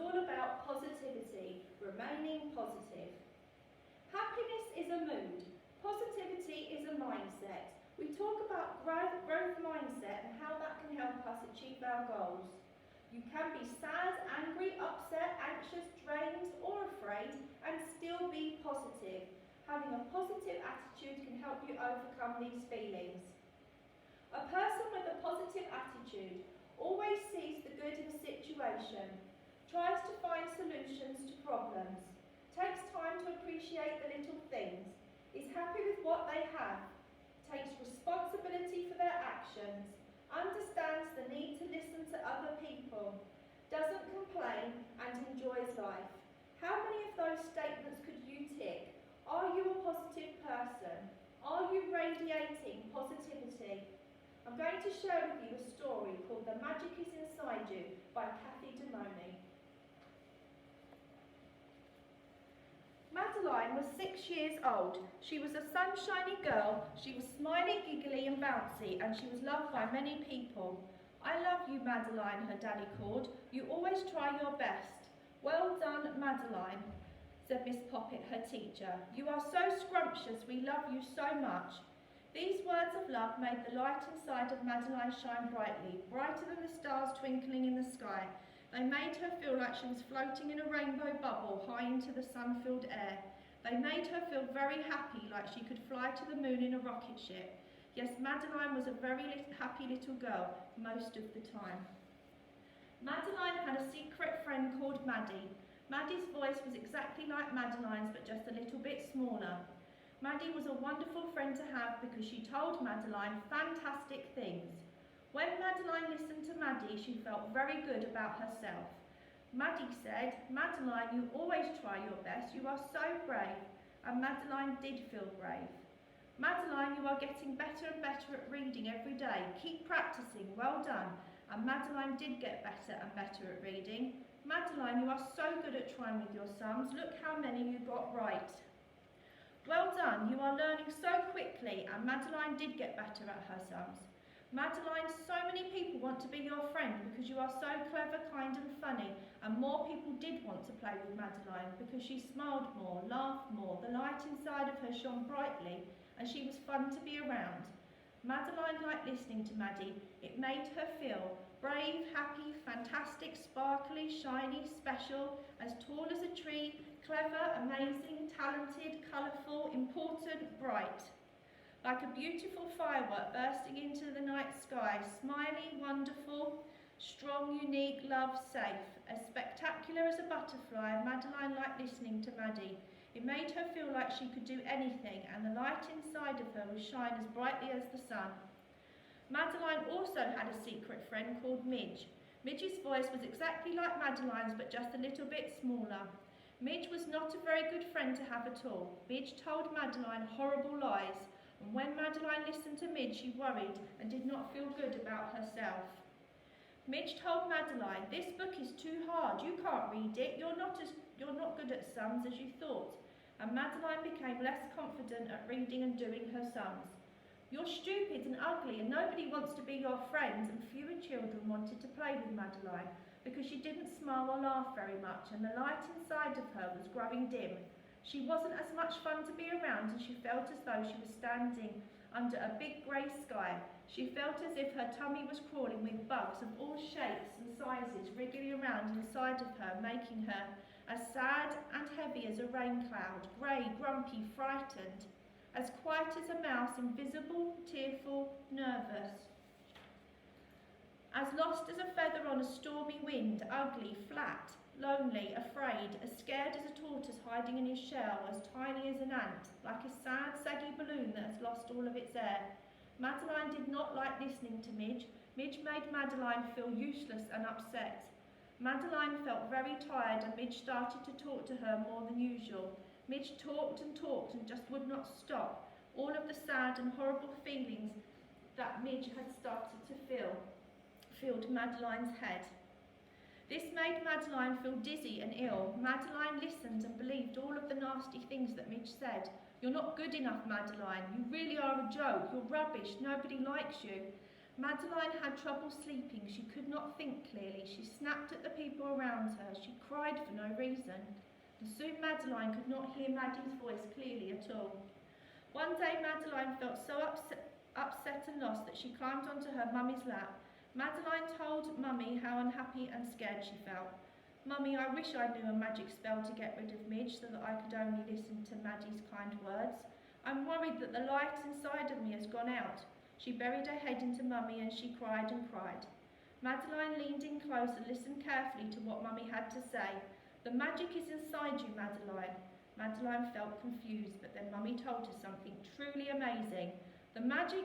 all about positivity, remaining positive. Happiness is a mood. Positivity is a mindset. We talk about growth mindset and how that can help us achieve our goals. You can be sad, angry, upset, anxious, drained or afraid and still be positive. Having a positive attitude can help you overcome these feelings. A person with a positive attitude always sees the good in a situation, tries to find solutions to problems, takes time to appreciate the little things, is happy with what they have, takes responsibility for their actions, understands the need to listen to other people, doesn't complain and enjoys life. How many of those statements could you tick? Are you a positive person? Are you radiating positivity? I'm going to share with you a story called The Magic is Inside You by Kathy Demoni. Madeline was 6 years old. She was a sunshiny girl. She was smiley, giggly and bouncy, and she was loved by many people. I love you, Madeline, her daddy called. You always try your best. Well done, Madeline, said Miss Poppet, her teacher. You are so scrumptious. We love you so much. These words of love made the light inside of Madeline shine brightly, brighter than the stars twinkling in the sky. They made her feel like she was floating in a rainbow bubble high into the sun-filled air. They made her feel very happy, like she could fly to the moon in a rocket ship. Yes, Madeline was a very happy little girl most of the time. Madeline had a secret friend called Maddie. Maddie's voice was exactly like Madeline's, but just a little bit smaller. Maddie was a wonderful friend to have because she told Madeline fantastic things. When Madeline listened to Maddie, she felt very good about herself. Maddie said, Madeline, you always try your best. You are so brave. And Madeline did feel brave. Madeline, you are getting better and better at reading every day. Keep practicing. Well done. And Madeline did get better and better at reading. Madeline, you are so good at trying with your sums. Look how many you got right. Well done. You are learning so quickly. And Madeline did get better at her sums. Madeline, so many people want to be your friend because you are so clever, kind and funny, and more people did want to play with Madeline because she smiled more, laughed more, the light inside of her shone brightly, and she was fun to be around. Madeline liked listening to Maddie. It made her feel brave, happy, fantastic, sparkly, shiny, special, as tall as a tree, clever, amazing, talented, colourful, important, bright. Like a beautiful firework bursting into the night sky, smiley, wonderful, strong, unique, loved, safe. As spectacular as a butterfly, Madeline liked listening to Maddie. It made her feel like she could do anything, and the light inside of her would shine as brightly as the sun. Madeline also had a secret friend called Midge. Midge's voice was exactly like Madeline's, but just a little bit smaller. Midge was not a very good friend to have at all. Midge told Madeline horrible lies. And when Madeline listened to Midge, she worried and did not feel good about herself. Midge told Madeline, this book is too hard, you can't read it, you're not good at sums as you thought. And Madeline became less confident at reading and doing her sums. You're stupid and ugly and nobody wants to be your friend, and fewer children wanted to play with Madeline because she didn't smile or laugh very much, and the light inside of her was growing dim. She wasn't as much fun to be around, and she felt as though she was standing under a big grey sky. She felt as if her tummy was crawling with bugs of all shapes and sizes wriggling around inside of her, making her as sad and heavy as a rain cloud, grey, grumpy, frightened, as quiet as a mouse, invisible, tearful, nervous. As lost as a feather on a stormy wind, ugly, flat, lonely, afraid, as scared as a tortoise hiding in his shell, as tiny as an ant, like a sad, saggy balloon that has lost all of its air. Madeline did not like listening to Midge. Midge made Madeline feel useless and upset. Madeline felt very tired, and Midge started to talk to her more than usual. Midge talked and just would not stop. All of the sad and horrible feelings that Midge had started to feel filled Madeline's head. This made Madeline feel dizzy and ill. Madeline listened and believed all of the nasty things that Midge said. You're not good enough, Madeline. You really are a joke. You're rubbish. Nobody likes you. Madeline had trouble sleeping. She could not think clearly. She snapped at the people around her. She cried for no reason. And soon Madeline could not hear Maddie's voice clearly at all. One day Madeline felt so upset and lost that she climbed onto her mummy's lap. Madeline told Mummy how unhappy and scared she felt. Mummy, I wish I knew a magic spell to get rid of Midge so that I could only listen to Maddie's kind words. I'm worried that the light inside of me has gone out. She buried her head into Mummy and she cried and cried. Madeline leaned in close and listened carefully to what Mummy had to say. The magic is inside you, Madeline. Madeline felt confused, but then Mummy told her something truly amazing. The magic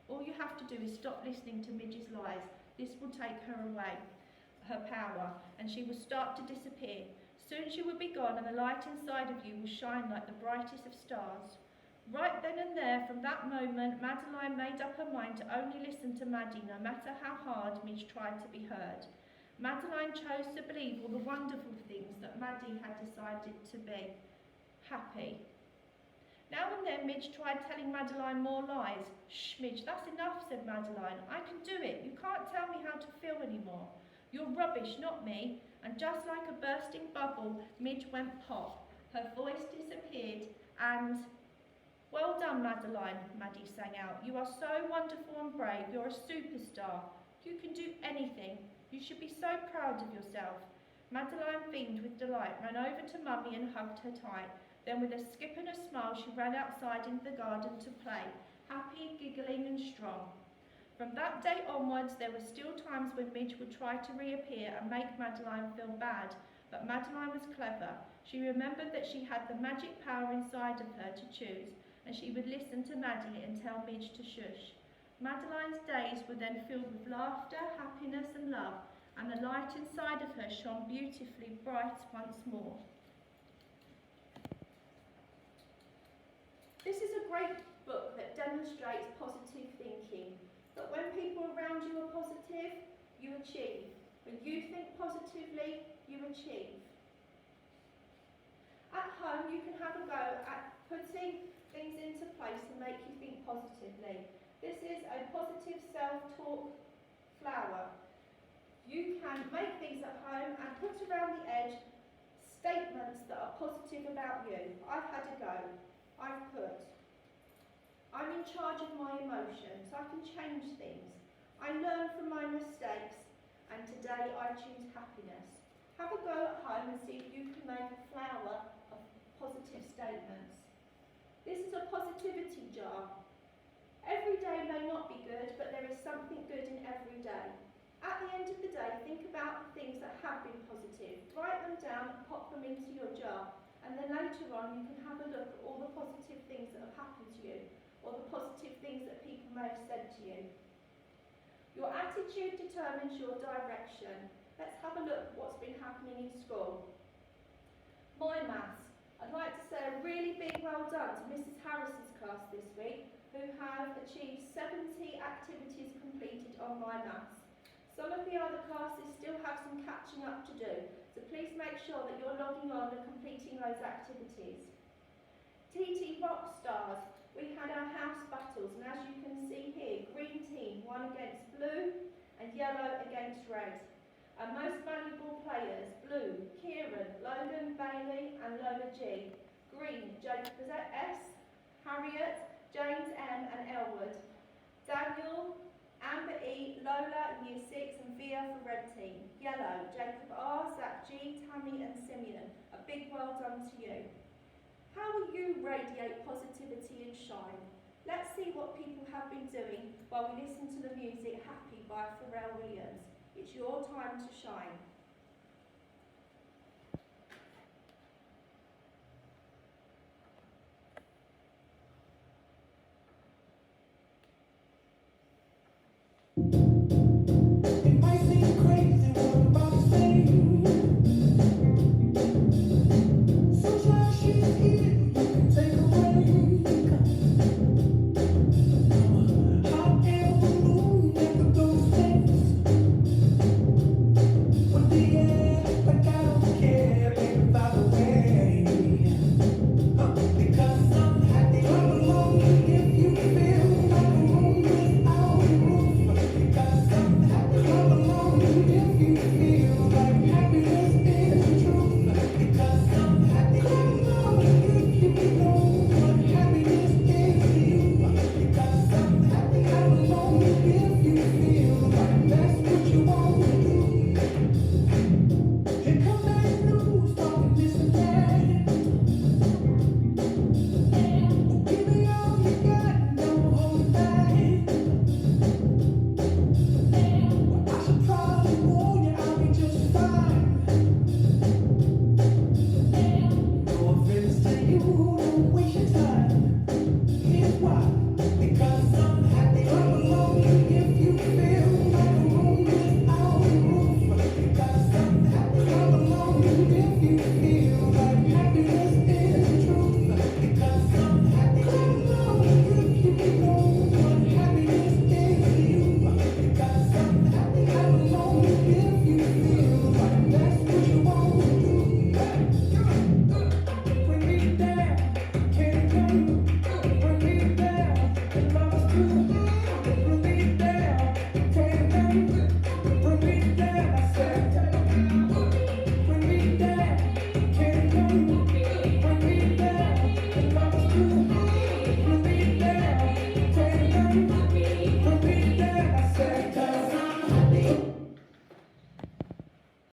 all you have to do is stop listening to Midge's lies. This will take her away, her power, and she will start to disappear. Soon she will be gone, and the light inside of you will shine like the brightest of stars. Right then and there, from that moment, Madeline made up her mind to only listen to Maddie, no matter how hard Midge tried to be heard. Madeline chose to believe all the wonderful things that Maddie had decided to be. Happy. Now and then Midge tried telling Madeline more lies. Shh, Midge, that's enough, said Madeline. I can do it. You can't tell me how to feel anymore. You're rubbish, not me. And just like a bursting bubble, Midge went pop. Her voice disappeared and... Well done, Madeline, Maddie sang out. You are so wonderful and brave. You're a superstar. You can do anything. You should be so proud of yourself. Madeline beamed with delight, ran over to Mummy and hugged her tight. Then with a skip and a smile, she ran outside into the garden to play, happy, giggling and strong. From that day onwards, there were still times when Midge would try to reappear and make Madeline feel bad, but Madeline was clever. She remembered that she had the magic power inside of her to choose, and she would listen to Maddie and tell Midge to shush. Madeline's days were then filled with laughter, happiness and love, and the light inside of her shone beautifully bright once more. This is a great book that demonstrates positive thinking. But when people around you are positive, you achieve. When you think positively, you achieve. At home, you can have a go at putting things into place and make you think positively. This is a positive self-talk flower. You can make these at home and put around the edge statements that are positive about you. I've had a go. I've put, I'm in charge of my emotions. I can change things. I learn from my mistakes, and today I choose happiness. Have a go at home and see if you can make a flower of positive statements. This is a positivity jar. Every day may not be good, but there is something good in every day. At the end of the day, think about the things that have been positive. Write them down and pop them into your jar. And then later on, you can have a look at all the positive things that have happened to you, or the positive things that people may have said to you. Your attitude determines your direction. Let's have a look at what's been happening in school. My maths. I'd like to say a really big well done to Mrs. Harris's class this week, who have achieved 70 activities completed on my maths. Some of the other classes still have some catching up to do, so please make sure that you're logging on and completing those activities. TT Rock Stars, we had our house battles, and as you can see here, green team won against blue and yellow against red. Our most valuable players, blue, Kieran, Logan, Bailey and Lola G. Green, Jacob S, Harriet, James M and Elwood. Daniel, Amber E, Lola in Year 6 and Via for Red Team. Yellow, Jacob R, Zach G, Tammy and Simeon. A big well done to you. How will you radiate positivity and shine? Let's see what people have been doing while we listen to the music Happy by Pharrell Williams. It's your time to shine.